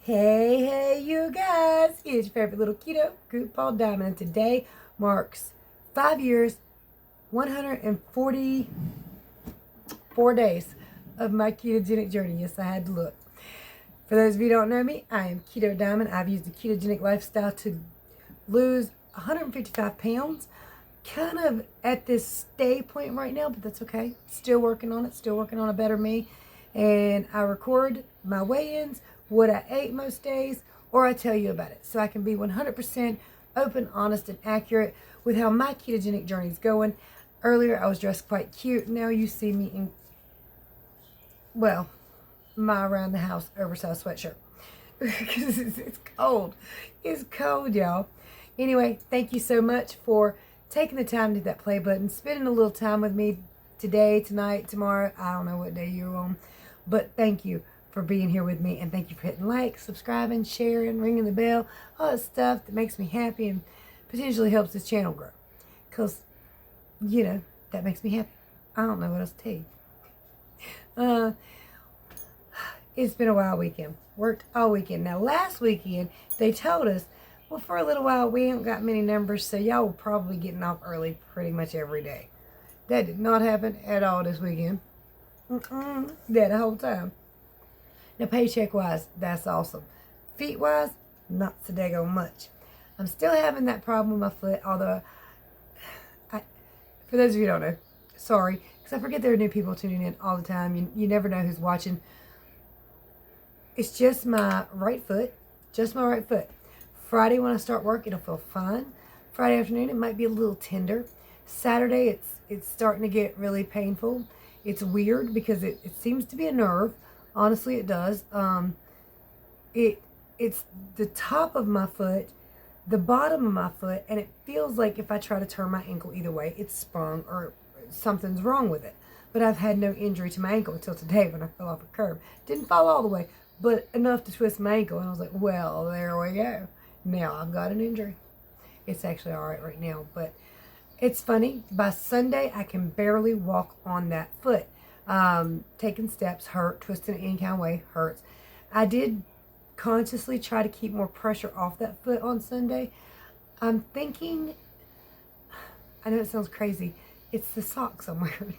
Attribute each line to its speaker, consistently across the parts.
Speaker 1: Hey, you guys! It's your favorite little keto group called Diamond, and today marks 5 years, 144 days of my ketogenic journey. Yes, I had to look. For those of you who don't know me, I am Keto Diamond. I've used the ketogenic lifestyle to lose 155 pounds. Kind of at this stay point right now, but that's okay. Still working on it, still working on a better me. And I record my weigh-ins, what I ate most days, or I tell you about it. So I can be 100% open, honest, and accurate with how my ketogenic journey is going. Earlier, I was dressed quite cute. Now you see me in, well, my around the house oversized sweatshirt. Because it's cold. It's cold, y'all. Anyway, thank you so much for taking the time to hit that play button, spending a little time with me today, tonight, tomorrow. I don't know what day you're on. But thank you for being here with me, and thank you for hitting like, subscribing, sharing, ringing the bell, all that stuff that makes me happy and potentially helps this channel grow. Because, that makes me happy. I don't know what else to tell you. It's been a wild weekend. Worked all weekend. Now, last weekend, they told us, well, for a little while, we ain't got many numbers, so y'all will probably getting off early pretty much every day. That did not happen at all this weekend. That whole time. Now, paycheck-wise, that's awesome. Feet-wise, not so daggone much. I'm still having that problem with my foot, although, for those of you who don't know, sorry, because I forget there are new people tuning in all the time. You never know who's watching. It's just my right foot. Just my right foot. Friday when I start work, it'll feel fine. Friday afternoon, it might be a little tender. Saturday, it's starting to get really painful. It's weird because it seems to be a nerve. Honestly, it does. It's the top of my foot, the bottom of my foot, and it feels like if I try to turn my ankle either way, it's sprung or something's wrong with it. But I've had no injury to my ankle until today when I fell off a curb. Didn't fall all the way, but enough to twist my ankle. And I was like, well, there we go. Now I've got an injury. It's actually all right now, but it's funny. By Sunday, I can barely walk on that foot. Taking steps hurt. Twisting it any kind of way hurts. I did consciously try to keep more pressure off that foot on Sunday. I'm thinking, I know it sounds crazy, it's the socks I'm wearing.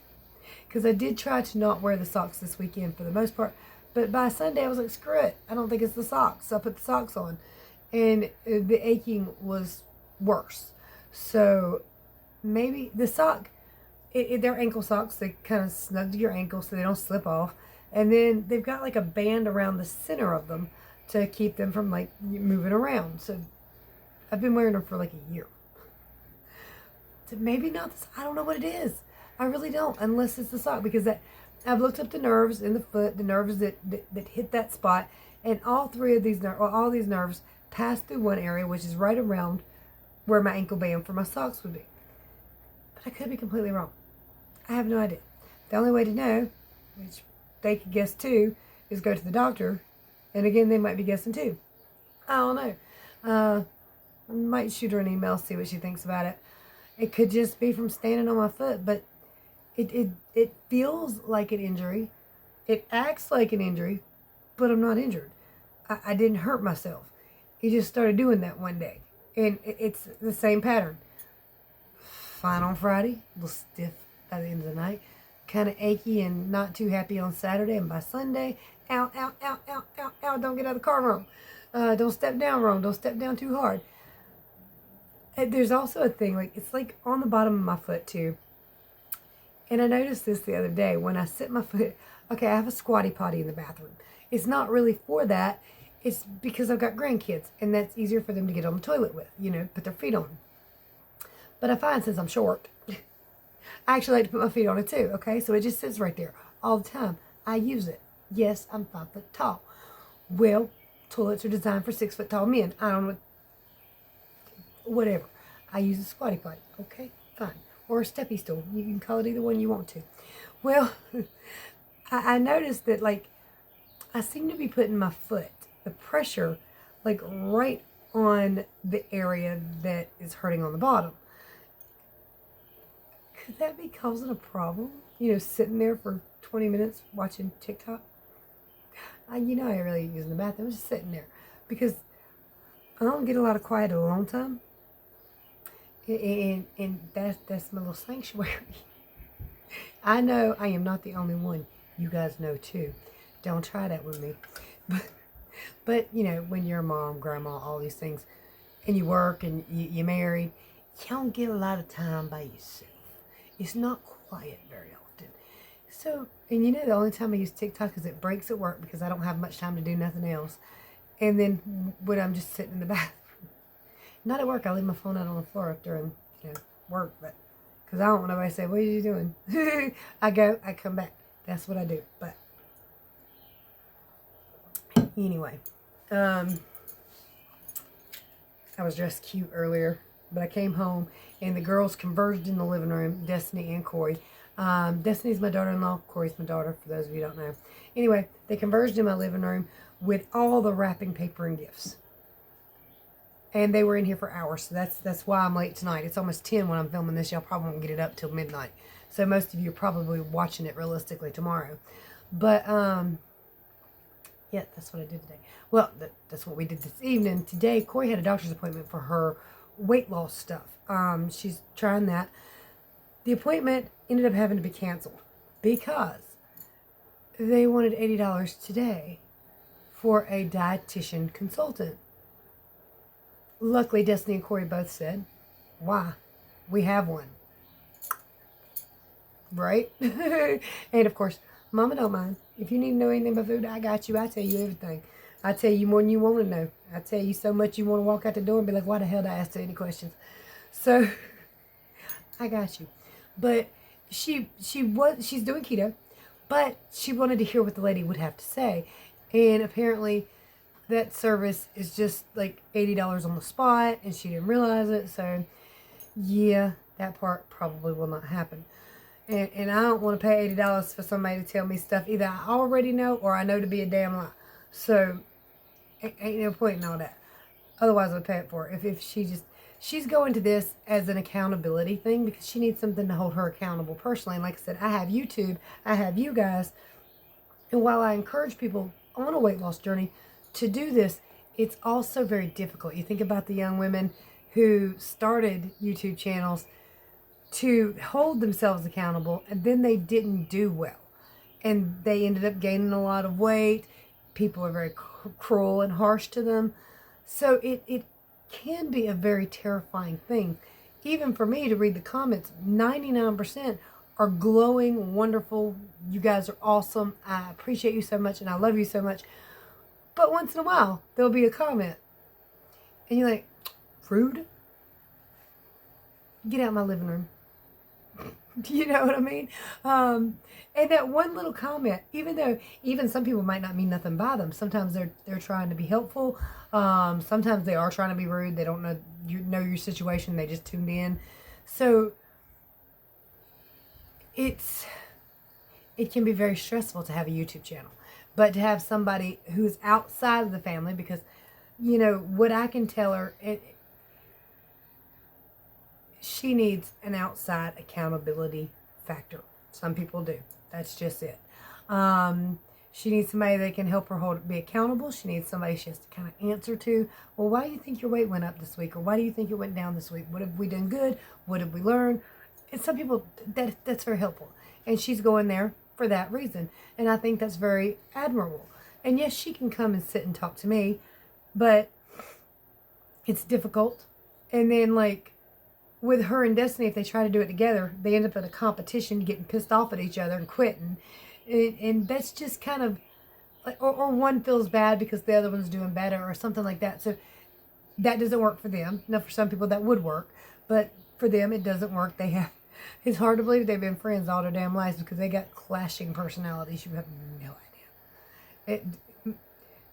Speaker 1: Because I did try to not wear the socks this weekend for the most part. But by Sunday, I was like, screw it. I don't think it's the socks. So I put the socks on. And the aching was worse. So maybe the sock, they're ankle socks. They kind of snug to your ankle so they don't slip off. And then they've got like a band around the center of them to keep them from like moving around. So I've been wearing them for like a year. So maybe not this, I don't know what it is. I really don't, unless it's the sock, because I've looked up the nerves in the foot, the nerves that hit that spot, and all these nerves pass through one area, which is right around where my ankle band for my socks would be. But I could be completely wrong. I have no idea. The only way to know, which they could guess too, is go to the doctor. And again, they might be guessing too. I don't know. I might shoot her an email, see what she thinks about it. It could just be from standing on my foot, but it feels like an injury. It acts like an injury, but I'm not injured. I didn't hurt myself. It just started doing that one day. And it's the same pattern. Fine on Friday, a little stiff by the end of the night. Kind of achy and not too happy on Saturday. And by Sunday, ow, ow, ow, ow, ow, ow, don't get out of the car wrong. Don't step down wrong. Don't step down too hard. And there's also a thing, like it's like on the bottom of my foot too. And I noticed this the other day when I sit my foot. Okay, I have a squatty potty in the bathroom. It's not really for that. It's because I've got grandkids, and that's easier for them to get on the toilet with, put their feet on. But I find since I'm short, I actually like to put my feet on it too, okay? So it just sits right there all the time. I use it. Yes, I'm 5 foot tall. Well, toilets are designed for 6 foot tall men. I don't know. Whatever. I use a squatty potty, okay? Fine. Or a steppy stool. You can call it either one you want to. Well, I noticed that, like, I seem to be putting my foot, the pressure, like, right on the area that is hurting on the bottom. Could that be causing a problem? Sitting there for 20 minutes watching TikTok? I really using the bathroom. I'm just sitting there because I don't get a lot of quiet alone time. And that's my little sanctuary. I know I am not the only one. You guys know too. Don't try that with me. But when you're a mom, grandma, all these things, and you work and you're married, you don't get a lot of time by yourself. It's not quiet very often. So, and the only time I use TikTok is it breaks at work because I don't have much time to do nothing else. And then when I'm just sitting in the bathroom. Not at work, I leave my phone out on the floor during work, but because I don't want nobody to say, what are you doing? I come back. That's what I do. But anyway, I was dressed cute earlier, but I came home and the girls converged in the living room, Destiny and Corey. Destiny's my daughter-in-law, Corey's my daughter, for those of you who don't know. Anyway, they converged in my living room with all the wrapping paper and gifts. And they were in here for hours, so that's why I'm late tonight. It's almost 10 when I'm filming this. Y'all probably won't get it up till midnight. So most of you are probably watching it realistically tomorrow. But, yeah, that's what I did today. Well, that's what we did this evening. Today, Corey had a doctor's appointment for her weight loss stuff. She's trying that. The appointment ended up having to be canceled because they wanted $80 today for a dietitian consultant. Luckily, Destiny and Corey both said, why? We have one. Right? And of course, Mama don't mind. If you need to know anything about food, I got you. I tell you everything. I tell you more than you want to know. I tell you so much you want to walk out the door and be like, why the hell did I ask any questions? So, I got you. But she's doing keto, but she wanted to hear what the lady would have to say. And apparently that service is just like $80 on the spot, and she didn't realize it. So, yeah, that part probably will not happen. And I don't want to pay $80 for somebody to tell me stuff either I already know or I know to be a damn lie. So, ain't no point in all that. Otherwise, I would pay it for it. If she's going to this as an accountability thing because she needs something to hold her accountable personally. And like I said, I have YouTube, I have you guys. And while I encourage people on a weight loss journey to do this, it's also very difficult. You think about the young women who started YouTube channels to hold themselves accountable, and then they didn't do well. And they ended up gaining a lot of weight. People are very cruel and harsh to them. So it can be a very terrifying thing. Even for me to read the comments, 99% are glowing, wonderful. You guys are awesome. I appreciate you so much, and I love you so much. But once in a while, there'll be a comment. And you're like, rude? Get out of my living room. You know what I mean? And that one little comment, even though some people might not mean nothing by them, sometimes they're trying to be helpful. Sometimes they are trying to be rude. They don't know your situation. They just tuned in. So it can be very stressful to have a YouTube channel, but to have somebody who's outside of the family, because what I can tell her, she needs an outside accountability factor. Some people do. That's just it. She needs somebody that can help her be accountable. She needs somebody she has to kind of answer to. Well, why do you think your weight went up this week? Or why do you think it went down this week? What have we done good? What did we learn? And some people, that's very helpful. And she's going there for that reason. And I think that's very admirable. And yes, she can come and sit and talk to me, but it's difficult. And then with her and Destiny, if they try to do it together, they end up in a competition, getting pissed off at each other and quitting. And that's just kind of, or one feels bad because the other one's doing better or something like that. So that doesn't work for them. Now, for some people that would work, but for them it doesn't work. It's hard to believe they've been friends all their damn lives because they got clashing personalities. You have no idea.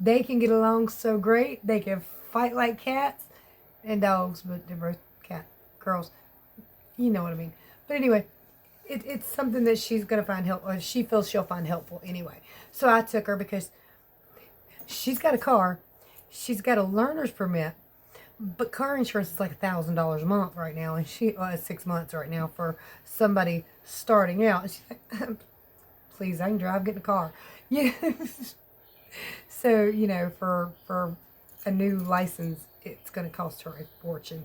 Speaker 1: They can get along so great. They can fight like cats and dogs, but they're both girls, you know what I mean. But anyway, it's something that she's going to find helpful, or she feels she'll find helpful anyway. So I took her because she's got a car, she's got a learner's permit, but car insurance is like $1,000 a month right now, and she 6 months right now for somebody starting out. And she's like, please, I can drive, get in the car. Yeah. So, for a new license, it's going to cost her a fortune.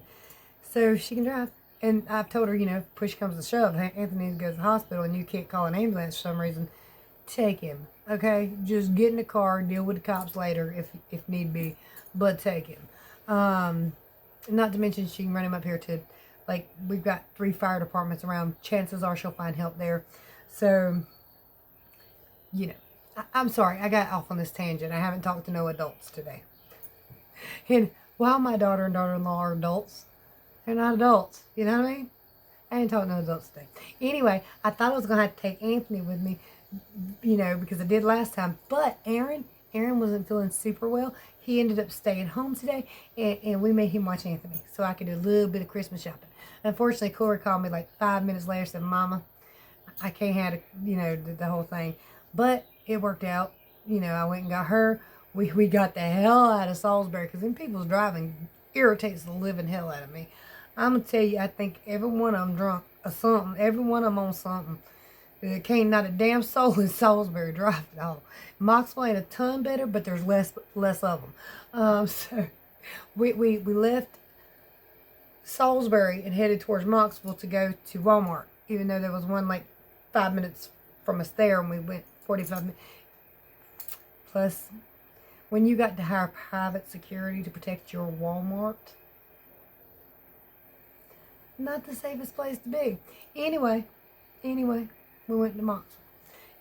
Speaker 1: So she can drive. And I've told her, push comes to shove, Anthony goes to the hospital and you can't call an ambulance for some reason. Take him, okay? Just get in the car, deal with the cops later if need be, but take him. Not to mention she can run him up here to, like, we've got 3 fire departments around. Chances are she'll find help there. So, I'm sorry, I got off on this tangent. I haven't talked to no adults today. And while my daughter and daughter-in-law are adults, they're not adults. You know what I mean? I ain't talking to no adults today. Anyway, I thought I was going to have to take Anthony with me, because I did last time. But Aaron wasn't feeling super well. He ended up staying home today, and we made him watch Anthony so I could do a little bit of Christmas shopping. Unfortunately, Corey called me like 5 minutes later and said, Mama, I can't have, the whole thing. But it worked out. I went and got her. We got the hell out of Salisbury because then people's driving irritates the living hell out of me. I'm going to tell you, I think every one of them drunk or something. Every one of them on something. There can't not a damn soul in Salisbury drive at all. Moxville ain't a ton better, but there's less of them. So we left Salisbury and headed towards Moxville to go to Walmart, even though there was one like 5 minutes from us there, and we went 45 minutes. Plus, when you got to hire private security to protect your Walmart, not the safest place to be. Anyway, we went to Moxville.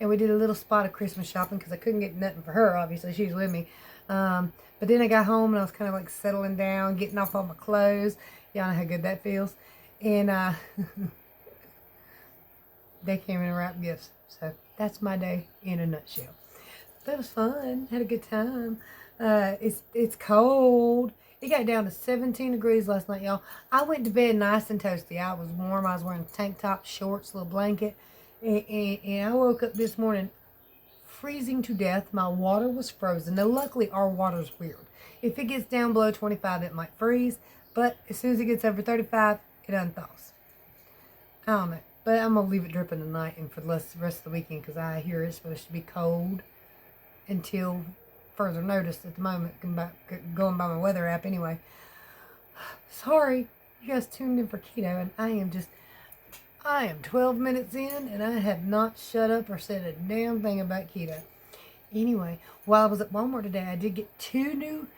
Speaker 1: And we did a little spot of Christmas shopping because I couldn't get nothing for her, obviously. She was with me. But then I got home and I was kind of like settling down, getting off all my clothes. Y'all know how good that feels. And they came in and wrapped gifts. So that's my day in a nutshell. But it was fun. Had a good time. It's cold. It got down to 17 degrees last night, y'all. I went to bed nice and toasty. I was warm. I was wearing tank top, shorts, little blanket. And I woke up this morning freezing to death. My water was frozen. Now, luckily, our water's weird. If it gets down below 25, it might freeze. But as soon as it gets over 35, it unthaws. I don't know. But I'm going to leave it dripping tonight and for the rest of the weekend because I hear it's supposed to be cold until further notice at the moment. Going by my weather app anyway. Sorry, you guys tuned in for keto, and I am 12 minutes in, and I have not shut up or said a damn thing about keto. Anyway, while I was at Walmart today, I did get 2 new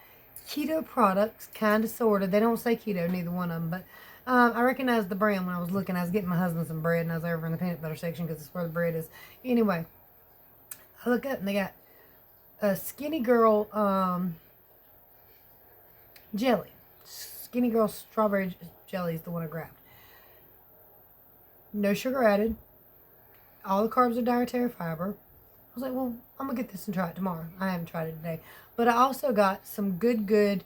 Speaker 1: keto products, kind of, sort of. They don't say keto, neither one of them, but I recognized the brand when I was looking. I was getting my husband some bread, and I was over in the peanut butter section because it's where the bread is. Anyway, I look up, and they got a Skinny Girl jelly. Skinny Girl strawberry jelly is the one I grabbed. No sugar added. All the carbs are dietary fiber. I was like, well, I'm going to get this and try it tomorrow. I haven't tried it today. But I also got some good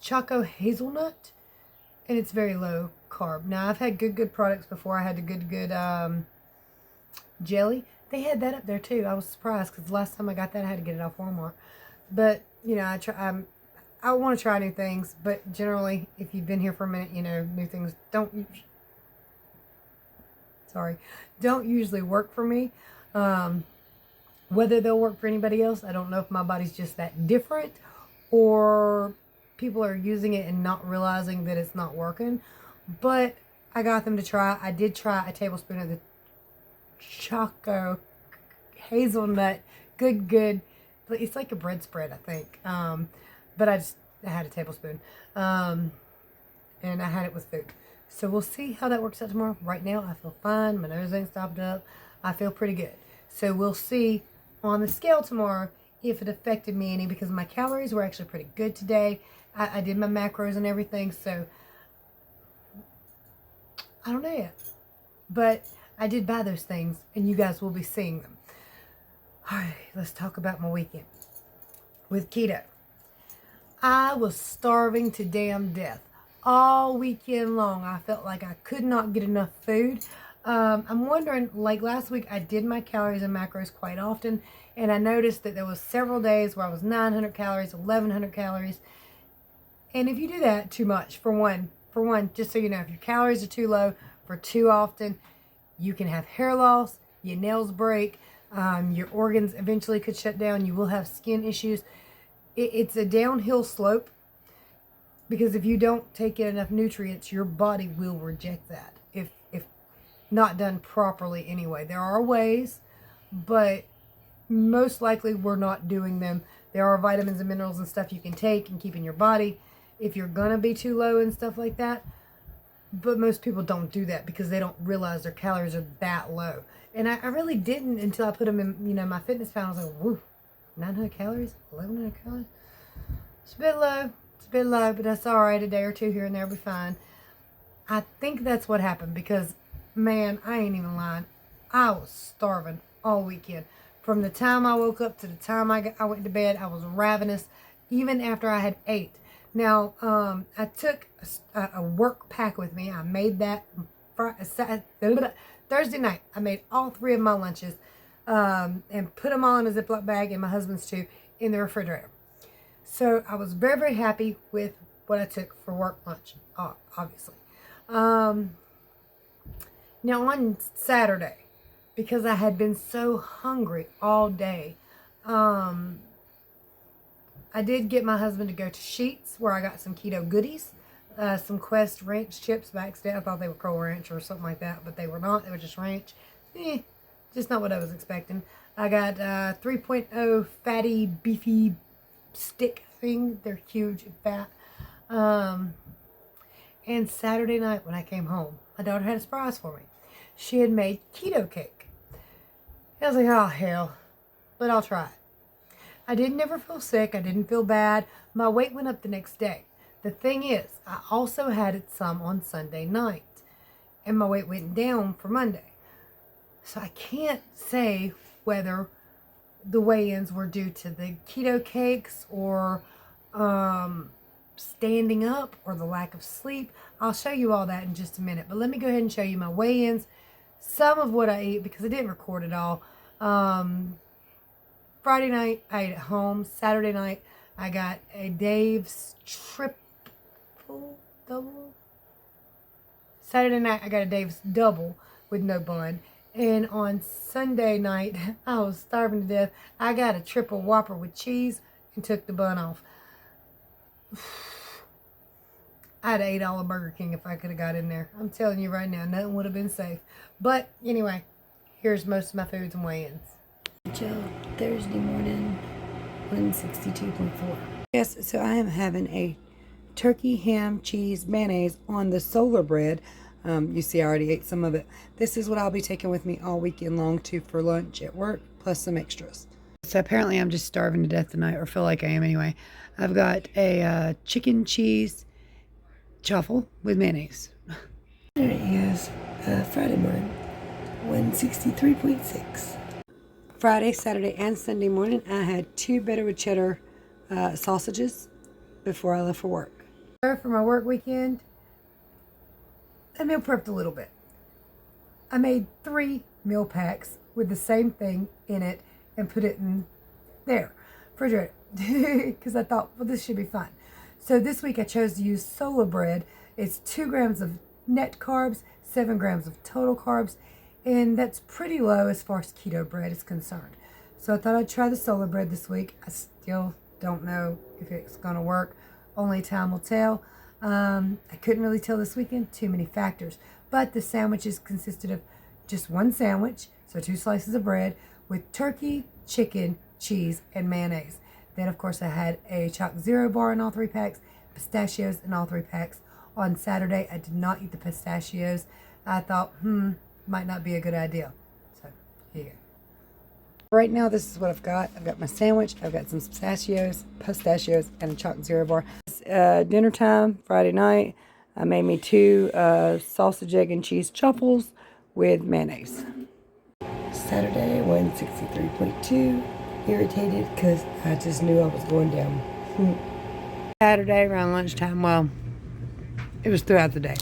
Speaker 1: Choco Hazelnut. And it's very low carb. Now, I've had good products before. I had the good jelly. They had that up there, too. I was surprised because the last time I got that, I had to get it off Walmart. But, I want to try new things. But generally, if you've been here for a minute, new things don't usually work for me. Whether they'll work for anybody else, I don't know if my body's just that different or people are using it and not realizing that it's not working. But I got them to try. I did try a tablespoon of the Choco Hazelnut. Good. It's like a bread spread, I think. But I had a tablespoon. And I had it with food. So we'll see how that works out tomorrow. Right now, I feel fine. My nose ain't stopped up. I feel pretty good. So we'll see on the scale tomorrow if it affected me any, because my calories were actually pretty good today. I did my macros and everything, so I don't know yet. But I did buy those things, and you guys will be seeing them. All right, let's talk about my weekend with keto. I was starving to damn death. All weekend long, I felt like I could not get enough food. I'm wondering, like last week, I did my calories and macros quite often, and I noticed that there was several days where I was 900 calories, 1,100 calories. And if you do that too much, for one, just so you know, if your calories are too low for too often, you can have hair loss, your nails break, Your organs eventually could shut down. You will have skin issues. It's a downhill slope because if you don't take in enough nutrients, your body will reject that if not done properly anyway. There are ways, but most likely we're not doing them. There are vitamins and minerals and stuff you can take and keep in your body if you're going to be too low and stuff like that. But most people don't do that because they don't realize their calories are that low. And I really didn't until I put them in, my fitness pal. I was like, woo, 900 calories, 1100 calories. It's a bit low. It's a bit low, but that's all right. A day or two here and there will be fine. I think that's what happened because, man, I ain't even lying. I was starving all weekend. From the time I woke up to the time I went to bed, I was ravenous, even after I had ate. Now, I took a work pack with me. I made that Thursday night. I made all 3 of my lunches and put them all in a Ziploc bag, and my husband's too, in the refrigerator. So I was very, very happy with what I took for work lunch, obviously. Now, on Saturday, because I had been so hungry all day, I did get my husband to go to Sheetz where I got some keto goodies, some Quest ranch chips by accident. I thought they were Cool Ranch or something like that, but they were not. They were just ranch. Just not what I was expecting. I got 3.0 fatty, beefy stick thing. They're huge and fat. And Saturday night when I came home, my daughter had a surprise for me. She had made keto cake. I was like, oh, hell. But I'll try it. I didn't ever feel sick. I didn't feel bad. My weight went up the next day. The thing is, I also had it some on Sunday night. And my weight went down for Monday. So I can't say whether the weigh-ins were due to the keto cakes or standing up or the lack of sleep. I'll show you all that in just a minute. But let me go ahead and show you my weigh-ins. Some of what I ate because I didn't record it all. Friday night, I ate at home. Saturday night, I got a Dave's double. Saturday night, I got a Dave's double with no bun. And on Sunday night, I was starving to death. I got a triple Whopper with cheese and took the bun off. I'd ate all of Burger King if I could have got in there. I'm telling you right now, nothing would have been safe. But anyway, here's most of my foods and weigh-ins. Joe, Thursday morning, 162.4. Yes, so I am having a turkey, ham, cheese, mayonnaise on the solar bread. You see, I already ate some of it. This is what I'll be taking with me all weekend long, too, for lunch at work, plus some extras. So apparently I'm just starving to death tonight, or feel like I am anyway. I've got a chicken cheese chaffle with mayonnaise. There it is, Friday morning, 163.6. Friday, Saturday, and Sunday morning, I had 2 better with cheddar sausages before I left for work. For my work weekend, I meal prepped a little bit. I made 3 meal packs with the same thing in it and put it in there, refrigerator, because I thought, well, this should be fun. So this week I chose to use solar bread. It's 2 grams of net carbs, 7 grams of total carbs, and that's pretty low as far as keto bread is concerned. So I thought I'd try the solar bread this week. I still don't know if it's going to work. Only time will tell. I couldn't really tell this weekend. Too many factors. But the sandwiches consisted of just 1 sandwich, so 2 slices of bread, with turkey, chicken, cheese, and mayonnaise. Then, of course, I had a Choc Zero bar in all 3 packs, pistachios in all 3 packs. On Saturday, I did not eat the pistachios. I thought, might not be a good idea. So, here you go. Right now, this is what I've got. I've got my sandwich. I've got some pistachios, and a Choc Zero bar. Dinner time, Friday night. I made me 2 sausage, egg, and cheese truffles with mayonnaise. Saturday, 163.2. Irritated because I just knew I was going down. Saturday around lunchtime, well, it was throughout the day.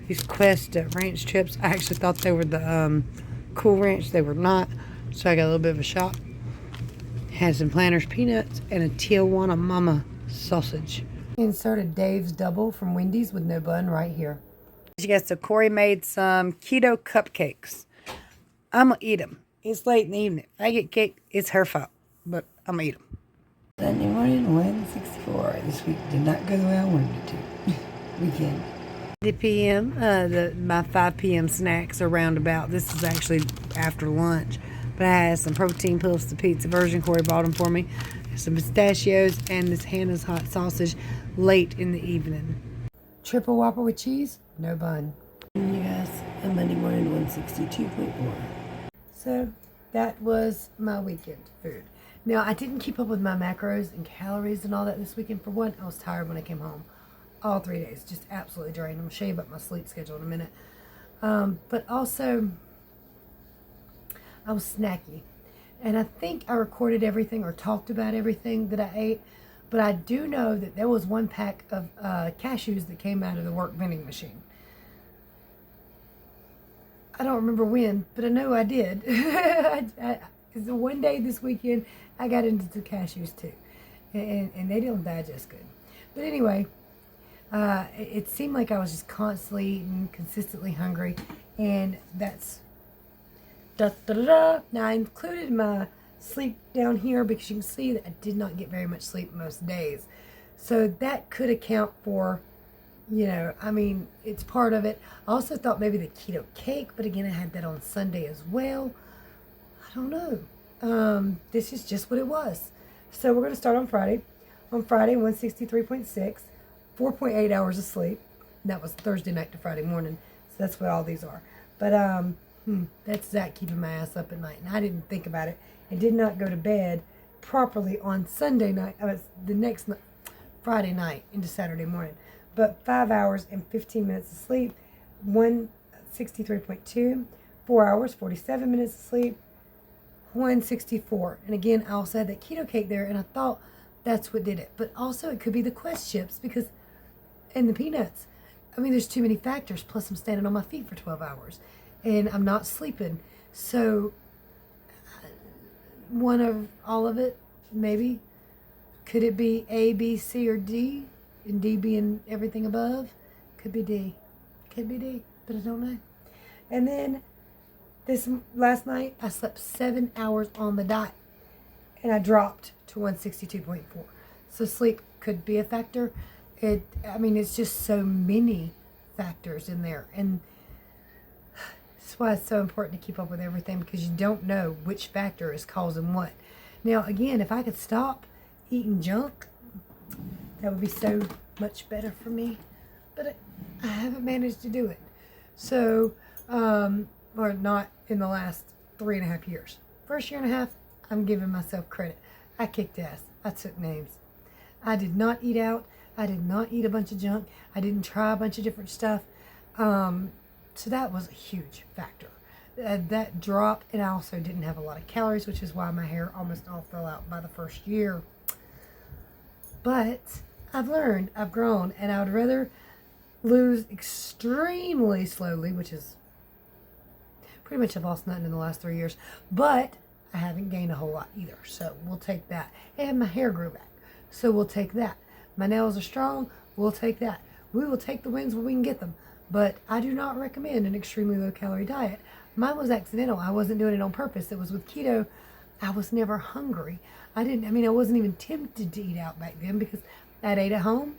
Speaker 1: These Quest ranch chips, I actually thought they were the Cool Ranch. They were not, so I got a little bit of a shock. Had some Planters peanuts and a Tijuana Mama sausage. Inserted Dave's double from Wendy's with no bun right here. Yes, so Corey made some keto cupcakes. I'm going to eat them. It's late in the evening. If I get kicked, it's her fault. But I'm going to eat them.
Speaker 2: Sunday morning, 164. This week did not go the way I wanted it to. Weekend.
Speaker 1: The PM, my 5 p.m. snacks are roundabout. This is actually after lunch. But I had some protein puffs, the pizza version. Corey bought them for me. Some pistachios and this Hannah's hot sausage late in the evening. Triple Whopper with cheese, no bun.
Speaker 2: Yes, a Monday morning, 162.4.
Speaker 1: So that was my weekend food. Now, I didn't keep up with my macros and calories and all that this weekend. For one, I was tired when I came home. All 3 days, just absolutely drained. I'm going to show you about my sleep schedule in a minute. But also, I was snacky. And I think I recorded everything or talked about everything that I ate. But I do know that there was one pack of cashews that came out of the work vending machine. I don't remember when, but I know I did. Because one day this weekend, I got into the cashews too. And they don't digest good. But anyway, it seemed like I was just constantly eating, consistently hungry. And that's... Now, I included my sleep down here because you can see that I did not get very much sleep most days. So that could account for, I mean, it's part of it. I also thought maybe the keto cake, but again, I had that on Sunday as well. I don't know. This is just what it was. So we're going to start on Friday. On Friday, 163.6, 4.8 hours of sleep. That was Thursday night to Friday morning. So that's what all these are. But, that's Zach keeping my ass up at night. And I didn't think about it. I did not go to bed properly on Sunday night. The next night, Friday night into Saturday morning. But 5 hours and 15 minutes of sleep. 163.2. 4 hours, 47 minutes of sleep. 164. And again, I also had that keto cake there. And I thought that's what did it. But also it could be the Quest chips. And the peanuts. I mean, there's too many factors. Plus I'm standing on my feet for 12 hours. And I'm not sleeping. So, one of all of it, maybe. Could it be A, B, C, or D? And D being everything above? Could be D. Could be D, but I don't know. And then, last night, I slept 7 hours on the dot. And I dropped to 162.4. So sleep could be a factor. It's just so many factors in there. And that's why it's so important to keep up with everything, because you don't know which factor is causing what. Now, again, if I could stop eating junk, that would be so much better for me. But I haven't managed to do it. So, or not in the last 3.5 years. First year and a half, I'm giving myself credit. I kicked ass. I took names. I did not eat out. I did not eat a bunch of junk. I didn't try a bunch of different stuff. So that was a huge factor. That drop, and I also didn't have a lot of calories, which is why my hair almost all fell out by the first year. But I've learned, I've grown, and I would rather lose extremely slowly, which is pretty much I've lost nothing in the last 3 years, but I haven't gained a whole lot either. So we'll take that. And my hair grew back. So we'll take that. My nails are strong. We'll take that. We will take the wins when we can get them. But I do not recommend an extremely low-calorie diet. Mine was accidental. I wasn't doing it on purpose. It was with keto. I was never hungry. I wasn't even tempted to eat out back then because I'd ate at home,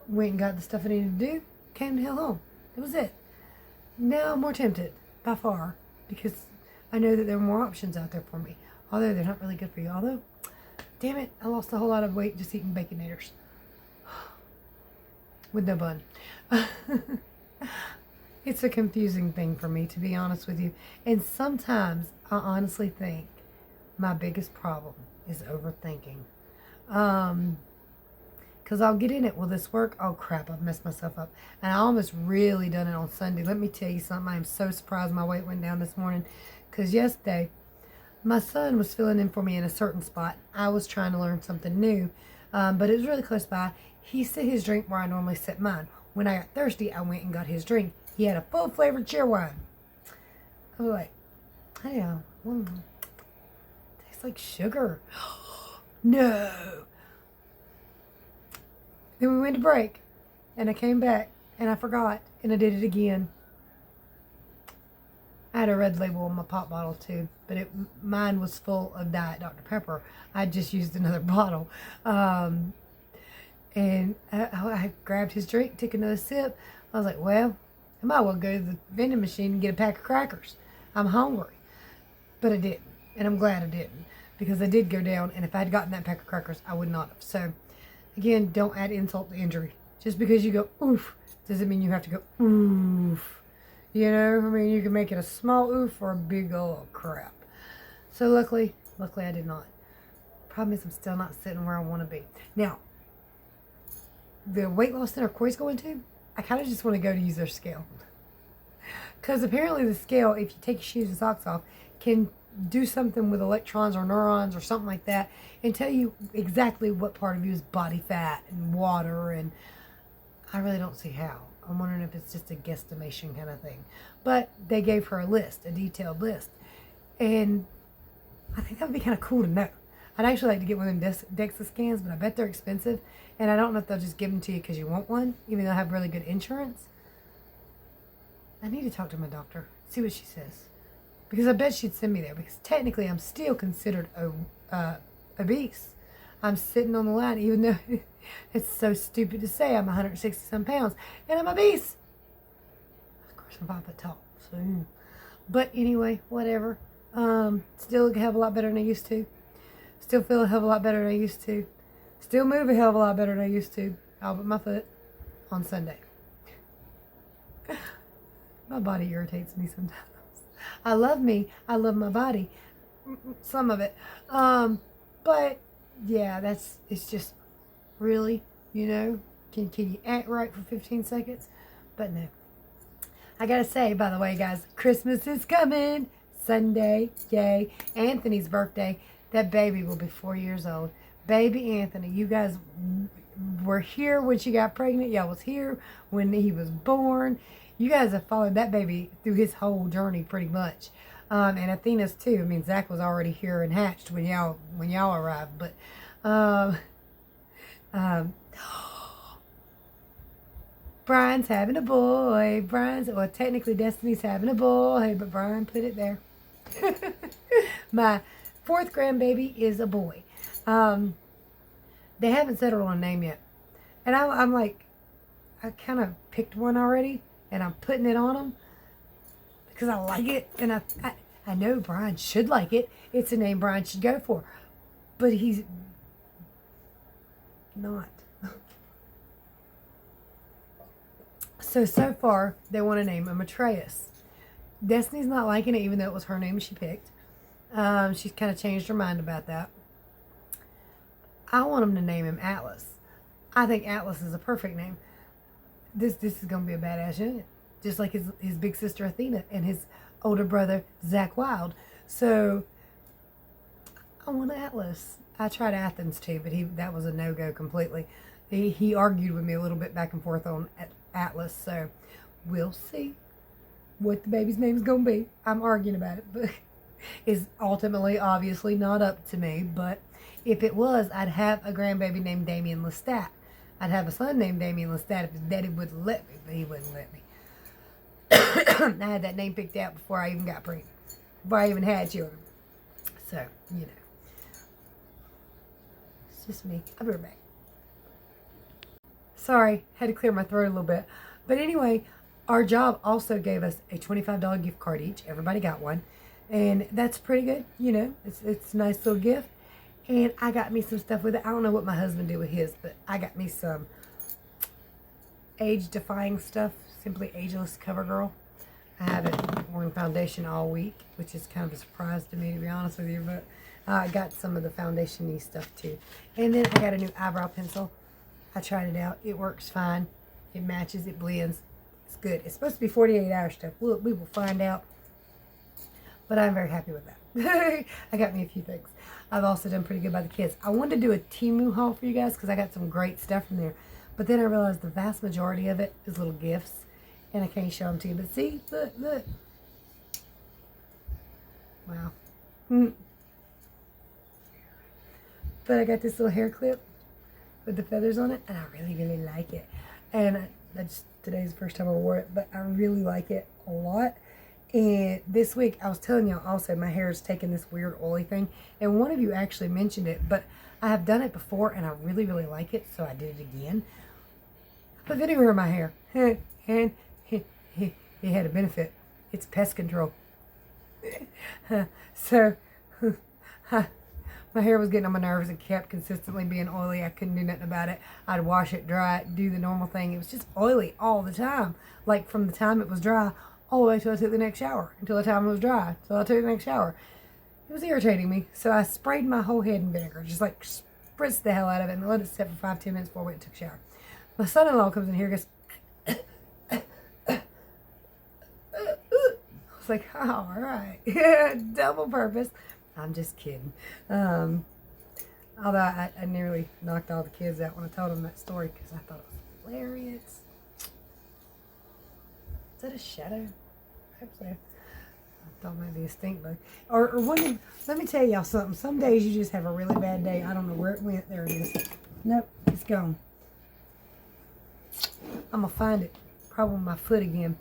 Speaker 1: went and got the stuff I needed to do, came the hell home. That was it. Now I'm more tempted, by far, because I know that there are more options out there for me. Although they're not really good for you. Although, damn it, I lost a whole lot of weight just eating Baconators. With no bun. It's a confusing thing for me, to be honest with you. And sometimes I honestly think my biggest problem is overthinking. Because I'll get in it. Will this work? Oh, crap, I've messed myself up. And I almost really done it on Sunday. Let me tell you something. I am so surprised my weight went down this morning. Because yesterday, my son was filling in for me in a certain spot. I was trying to learn something new. But it was really close by. He set his drink where I normally set mine. When I got thirsty, I went and got his drink. He had a full flavored cheer wine. I was like, hey, tastes like sugar. No. Then we went to break, and I came back, and I forgot, and I did it again. I had a red label on my pop bottle too, but mine was full of Diet Dr. Pepper. I just used another bottle. And I grabbed his drink, took another sip. I was like, well, I might well go to the vending machine and get a pack of crackers. I'm hungry. But I didn't. And I'm glad I didn't. Because I did go down, and if I had gotten that pack of crackers, I would not have. So, again, don't add insult to injury. Just because you go, oof, doesn't mean you have to go, oof. You know, I mean, you can make it a small oof or a big old crap. So, luckily, I did not. Problem is, I'm still not sitting where I want to be. Now, the weight loss center Corey's going to, I kind of just want to go to use their scale. Because apparently the scale, if you take your shoes and socks off, can do something with electrons or neurons or something like that and tell you exactly what part of you is body fat and water, and I really don't see how. I'm wondering if it's just a guesstimation kind of thing. But they gave her a list, a detailed list. And I think that would be kind of cool to know. I'd actually like to get one of them DEXA scans, but I bet they're expensive. And I don't know if they'll just give them to you because you want one, even though I have really good insurance. I need to talk to my doctor, see what she says. Because I bet she'd send me there. Because technically I'm still considered obese. I'm sitting on the line, even though it's so stupid to say I'm 160-some pounds. And I'm obese. Of course, I'm 5 foot tall. So, but anyway, whatever. Still look a hell of a lot better than I used to. Still feel a hell of a lot better than I used to. Still move a hell of a lot better than I used to. All but my foot on Sunday. My body irritates me sometimes. I love me. I love my body. Some of it. But yeah, it's just really, you know, can you act right for 15 seconds? But no. I gotta say, by the way, guys, Christmas is coming. Sunday, yay. Anthony's birthday. That baby will be 4 years old. Baby Anthony, you guys were here when she got pregnant. Y'all was here when he was born. You guys have followed that baby through his whole journey pretty much. And Athena's too. I mean, Zach was already here and hatched when y'all arrived. But Brian's having a boy. Well, technically Destiny's having a boy, but Brian put it there. My 4th grandbaby is a boy. They haven't settled on a name yet. And I'm like, I kind of picked one already, and I'm putting it on him because I like it, and I know Brian should like it. It's a name Brian should go for. But he's not. So far, they want to name him Atreus. Destiny's not liking it, even though it was her name she picked. She's kind of changed her mind about that. I want them to name him Atlas. I think Atlas is a perfect name. This is going to be a badass unit. Just like his big sister Athena and his older brother Zach Wild. So, I want Atlas. I tried Athens too, but that was a no-go completely. He argued with me a little bit back and forth on Atlas. So, we'll see what the baby's name is going to be. I'm arguing about it, but it's ultimately, obviously, not up to me. But if it was, I'd have a grandbaby named Damien Lestat. I'd have a son named Damien Lestat if his daddy would let me, but he wouldn't let me. I had that name picked out before I even got pregnant, before I even had children. So, you know. It's just me. I'll be right back. Sorry, had to clear my throat a little bit. But anyway, our job also gave us a $25 gift card each. Everybody got one. And that's pretty good, you know. It's a nice little gift. And I got me some stuff with it. I don't know what my husband did with his, but I got me some age-defying stuff. Simply Ageless CoverGirl. I haven't worn foundation all week, which is kind of a surprise to me, to be honest with you. But I got some of the foundation-y stuff, too. And then I got a new eyebrow pencil. I tried it out. It works fine. It matches. It blends. It's good. It's supposed to be 48-hour stuff. We will find out. But I'm very happy with that. I got me a few things. I've also done pretty good by the kids. I wanted to do a Temu haul for you guys because I got some great stuff from there. But then I realized the vast majority of it is little gifts. And I can't show them to you. But see, look. Wow. But I got this little hair clip with the feathers on it. And I really, really like it. And today's the first time I wore it. But I really like it a lot. And this week, I was telling y'all also, my hair is taking this weird oily thing. And one of you actually mentioned it, but I have done it before and I really, really like it. So I did it again. I put vinegar in my hair. And it had a benefit. It's pest control. So my hair was getting on my nerves and kept consistently being oily. I couldn't do nothing about it. I'd wash it, dry it, do the normal thing. It was just oily all the time. Like from the time it was dry all the way till I took the next shower. Until the time it was dry. Till I took the next shower. It was irritating me. So I sprayed my whole head in vinegar. Just like spritzed the hell out of it and let it sit for 5-10 minutes before I went and took a shower. My son-in-law comes in here and goes, I was like, oh, all right. Double purpose. I'm just kidding. Although I nearly knocked all the kids out when I told them that story because I thought it was hilarious. Is that a shadow? I hope so. I thought maybe a stink bug. Or let me tell y'all something. Some days you just have a really bad day. I don't know where it went. There it is. Nope, it's gone. I'm going to find it. Probably on my foot again.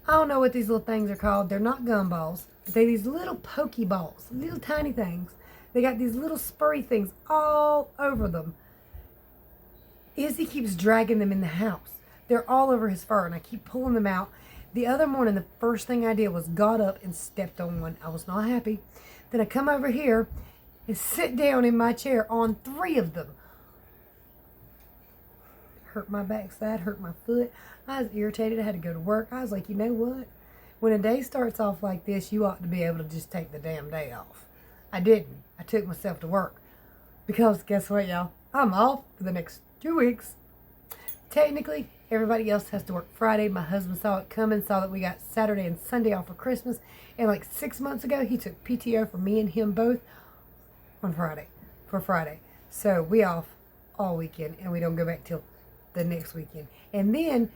Speaker 1: I don't know what these little things are called. They're not gumballs. They're these little pokey balls. Little tiny things. They got these little spurry things all over them. Izzy keeps dragging them in the house. They're all over his fur, and I keep pulling them out. The other morning, the first thing I did was got up and stepped on one. I was not happy. Then I come over here and sit down in my chair on 3 of them. Hurt my backside, hurt my foot. I was irritated. I had to go to work. I was like, you know what? When a day starts off like this, you ought to be able to just take the damn day off. I didn't. I took myself to work. Because guess what, y'all? I'm off for the next 2 weeks. Technically, everybody else has to work Friday. My husband saw it coming, saw that we got Saturday and Sunday off for Christmas. And like 6 months ago, he took PTO for me and him both on Friday. For Friday. So we off all weekend and we don't go back till the next weekend. And then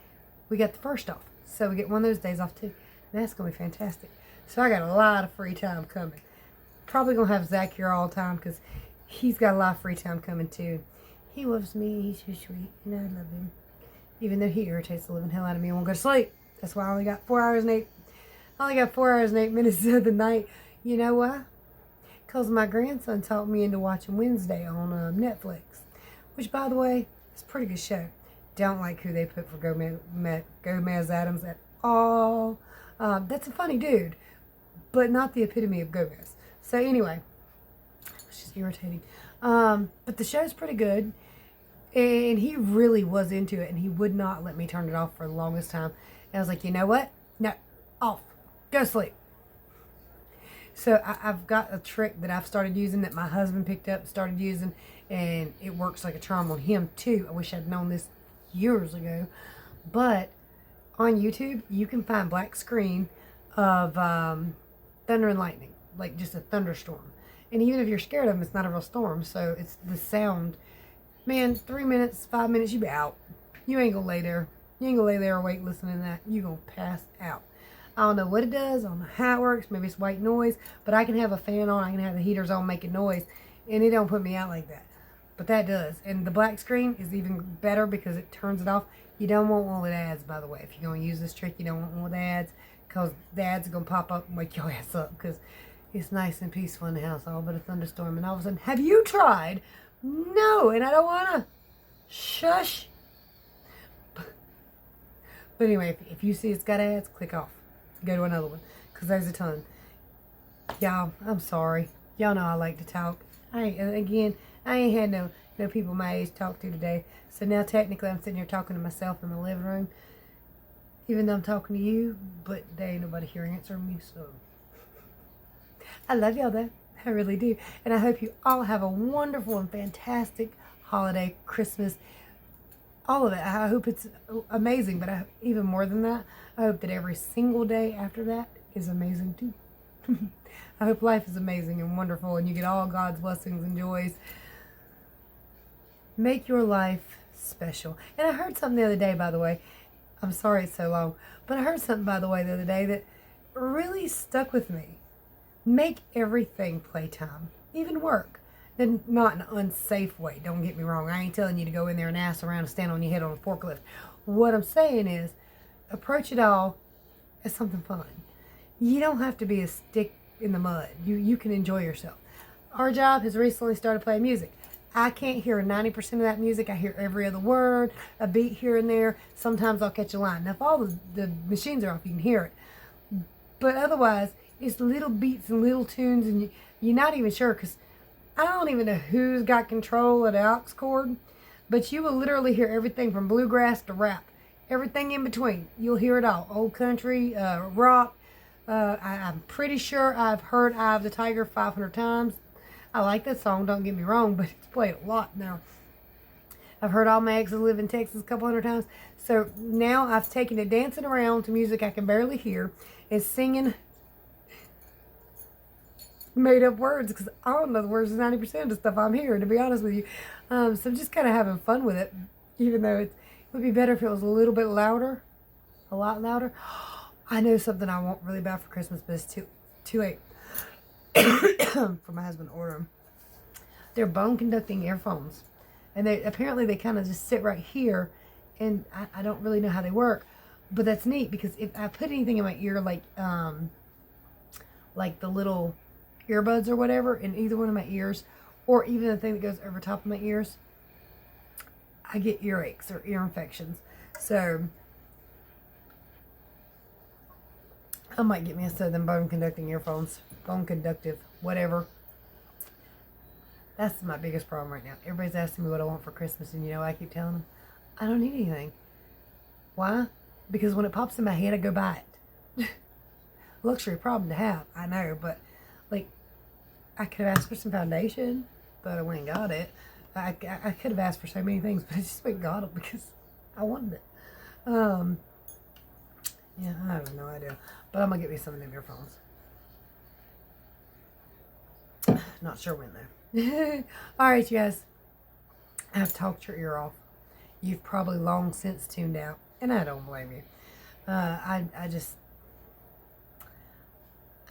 Speaker 1: we got the first off. So we get one of those days off too. And that's going to be fantastic. So I got a lot of free time coming. Probably going to have Zach here all the time because he's got a lot of free time coming too. He loves me. He's so sweet. And I love him. Even though he irritates the living hell out of me and won't go to sleep. That's why I only got 4 hours and 8. I only got 4 hours and 8 minutes of the night. You know why? Because my grandson talked me into watching Wednesday on Netflix. Which, by the way, is a pretty good show. Don't like who they put for Gomez Adams at all. That's a funny dude, but not the epitome of Gomez. So anyway, it's just irritating. But the show's pretty good, and he really was into it, and he would not let me turn it off for the longest time. And I was like, you know what? No, off. Go sleep. So I've got a trick that I've started using that my husband picked up and started using, and it works like a charm on him too. I wish I'd known this years ago, but on YouTube you can find black screen of thunder and lightning, like just a thunderstorm. And even if you're scared of them, it's not a real storm, so it's the sound. Man, 3 minutes, 5 minutes, you be out. You ain't gonna lay there. You ain't gonna lay there awake listening to that. You gonna pass out. I don't know what it does. I don't know how it works. Maybe it's white noise, but I can have a fan on. I can have the heaters on making noise, and it don't put me out like that. But that does. And the black screen is even better because it turns it off. You don't want one with ads, by the way. If you're going to use this trick, you don't want one with ads, because the ads are going to pop up and wake your ass up, because it's nice and peaceful in the house, all but a thunderstorm. And all of a sudden, have you tried? No, and I don't want to. Shush. But anyway, if you see it's got ads, click off. Go to another one, because there's a ton. Y'all, I'm sorry. Y'all know I like to talk. I ain't had no people my age talk to today. So now technically I'm sitting here talking to myself in my living room, even though I'm talking to you, but there ain't nobody here answering me, so I love y'all though. I really do. And I hope you all have a wonderful and fantastic holiday, Christmas, all of it. I hope it's amazing, but even more than that, I hope that every single day after that is amazing too. I hope life is amazing and wonderful and you get all God's blessings and joys. Make your life special. And I heard something the other day, by the way. I'm sorry it's so long, but I heard something, by the way, the other day that really stuck with me. Make everything playtime, even work. And not in an unsafe way, don't get me wrong. I ain't telling you to go in there and ass around and stand on your head on a forklift. What I'm saying is, approach it all as something fun. You don't have to be a stick in the mud. You can enjoy yourself. Our job has recently started playing music. I can't hear 90% of that music. I hear every other word, a beat here and there. Sometimes I'll catch a line. Now, if all the machines are off, you can hear it. But otherwise, it's little beats and little tunes, and you're not even sure, because I don't even know who's got control of the aux cord, but you will literally hear everything from bluegrass to rap. Everything in between. You'll hear it all. Old country, rock. I'm pretty sure I've heard Eye of the Tiger 500 times. I like that song, don't get me wrong, but it's played a lot now. I've heard All My Exes Live in Texas a couple hundred times. So now I've taken it dancing around to music I can barely hear and singing made up words, because I don't know the words to 90% of the stuff I'm hearing, to be honest with you. So I'm just kind of having fun with it, even though it would be better if it was a little bit louder, a lot louder. I know something I want really bad for Christmas, but it's too late for my husband to order them. They're bone conducting earphones, and they kind of just sit right here, and I don't really know how they work, but that's neat, because if I put anything in my ear, like the little earbuds or whatever in either one of my ears, or even the thing that goes over top of my ears, I get earaches or ear infections. So I might get me a set of them bone conducting earphones, bone conductive, whatever. That's my biggest problem right now. Everybody's asking me what I want for Christmas, and you know, I keep telling them, I don't need anything. Why? Because when it pops in my head, I go buy it. Luxury problem to have, I know, but like, I could have asked for some foundation, but I went and got it. I could have asked for so many things, but I just went and got it because I wanted it. Yeah, I have no idea. But I'm going to get me some of them earphones. Not sure when, though. Alright, you guys. I've talked your ear off. You've probably long since tuned out, and I don't blame you. I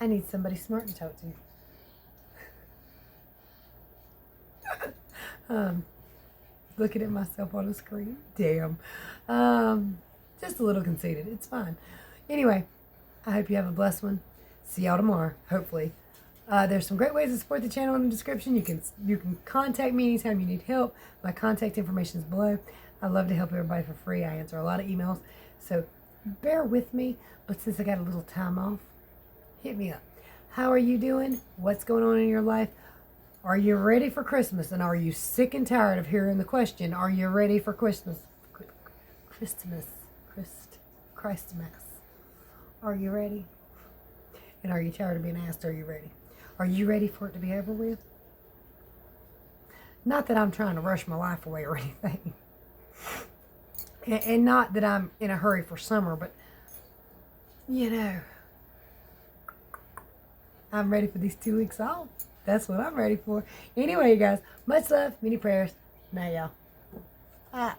Speaker 1: need somebody smart to talk to. Looking at myself on the screen. Damn. Just a little conceited. It's fine. Anyway, I hope you have a blessed one. See y'all tomorrow, hopefully. There's some great ways to support the channel in the description. You can contact me anytime you need help. My contact information is below. I love to help everybody for free. I answer a lot of emails, so bear with me. But since I got a little time off, hit me up. How are you doing? What's going on in your life? Are you ready for Christmas? And are you sick and tired of hearing the question, are you ready for Christmas? Christmas. Are you ready? And are you tired of being asked, are you ready? Are you ready for it to be over with? Not that I'm trying to rush my life away or anything. And not that I'm in a hurry for summer, but, you know, I'm ready for these 2 weeks off. That's what I'm ready for. Anyway, you guys, much love, many prayers. Now, y'all.